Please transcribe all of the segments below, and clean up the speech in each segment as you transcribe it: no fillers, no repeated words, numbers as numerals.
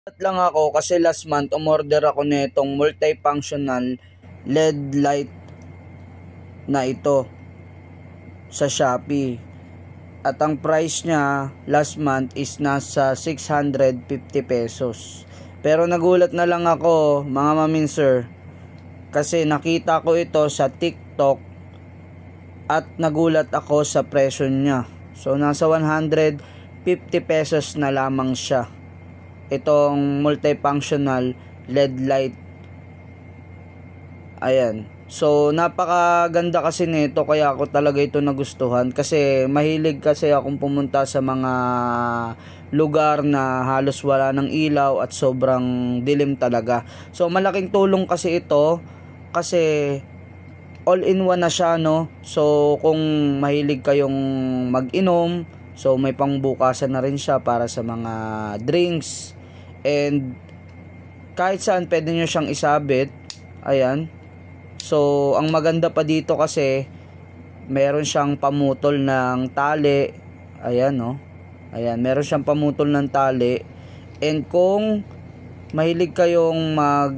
Lang ako kasi last month umorder ako nitong multifunctional LED light na ito sa Shopee. At ang price niya last month is nasa 650 pesos. Pero nagulat na lang ako mga maminser kasi nakita ko ito sa TikTok at nagulat ako sa presyo niya. So nasa 150 pesos na lamang siya. Itong multifunctional LED light. Ayan. So napakaganda kasi nito, kaya ako talaga ito nagustuhan kasi mahilig kasi akong pumunta sa mga lugar na halos wala ng ilaw at sobrang dilim talaga. So malaking tulong kasi ito kasi all-in-one na siya, no? So kung mahilig kayong mag-inom, so may pangbukasan na rin siya para sa mga drinks. And kahit saan pwede nyo siyang isabit. Ayan. So ang maganda pa dito kasi meron siyang pamutol ng tali. Ayan, no. Ayan, meron siyang pamutol ng tali. And kung mahilig kayong mag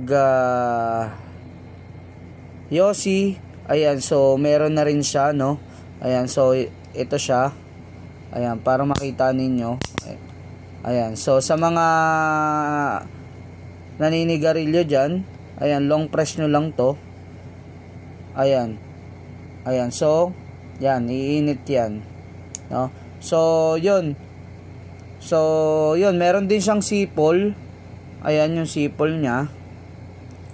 yosi, ayan, so meron na rin siya, no. Ayan, so ito siya. Ayan, para makita ninyo. Ayan, so sa mga naninigarilyo dyan, ayan, long press nyo lang to. Ayan. Ayan, so yan, iinit yan, no? So yun. So yun, meron din siyang sipol. Ayan yung sipol niya.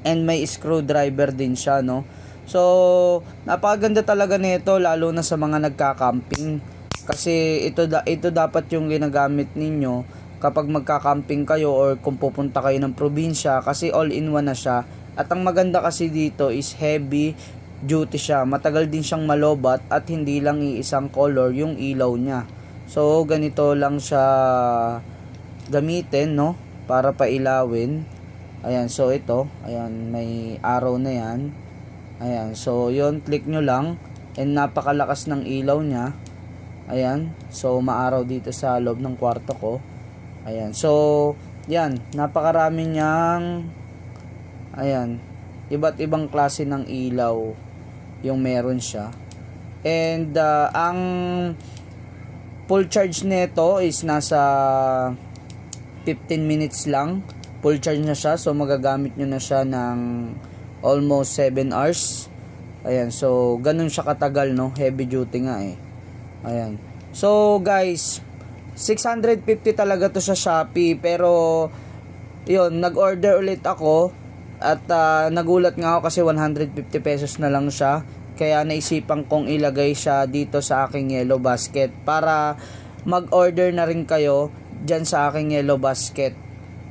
And may screwdriver din siya, no? So napakaganda talaga nito, lalo na sa mga nagka-camping. Kasi ito dapat yung ginagamit ninyo kapag magka-camping kayo or kung pupunta kayo ng probinsya, kasi all-in-one na siya. At ang maganda kasi dito is heavy duty siya. Matagal din siyang malobat at hindi lang iisang color yung ilaw niya. So ganito lang siya gamitin, no? Para pailawin. Ayan, so ito, ayan, may arrow na yan. Ayan, so yun, click nyo lang. And napakalakas ng ilaw niya. Ayan, so maaraw dito sa loob ng kwarto ko. Ayan, so yan, napakarami niyang, ayan, iba't ibang klase ng ilaw yung meron siya. And ang full charge nito is nasa 15 minutes lang. Full charge na siya, so magagamit nyo na siya ng almost 7 hours. Ayan, so ganun siya katagal, no? Heavy duty nga eh. Ayan. So guys, 650 talaga to sa Shopee, pero yun, nag-order ulit ako at nagulat nga ako kasi 150 pesos na lang siya. Kaya naisipan kong ilagay siya dito sa aking yellow basket para mag-order na rin kayo dyan sa aking yellow basket.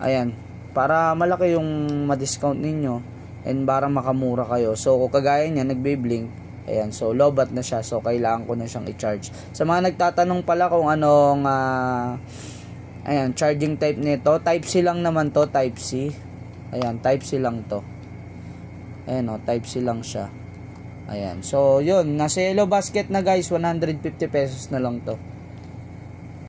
Ayan, para malaki yung ma-discount ninyo and para makamura kayo. So kung kagaya niya, nagbe-blink. Ayan, so lobat na siya, so kailangan ko na siyang i-charge. Sa mga nagtatanong pala kung anong ayan, charging type nito, type C lang naman to, type C. Ayan, type C lang to. Ayan o, type C lang siya. Ayan, so yun, nasa yellow basket na guys, 150 pesos na lang to.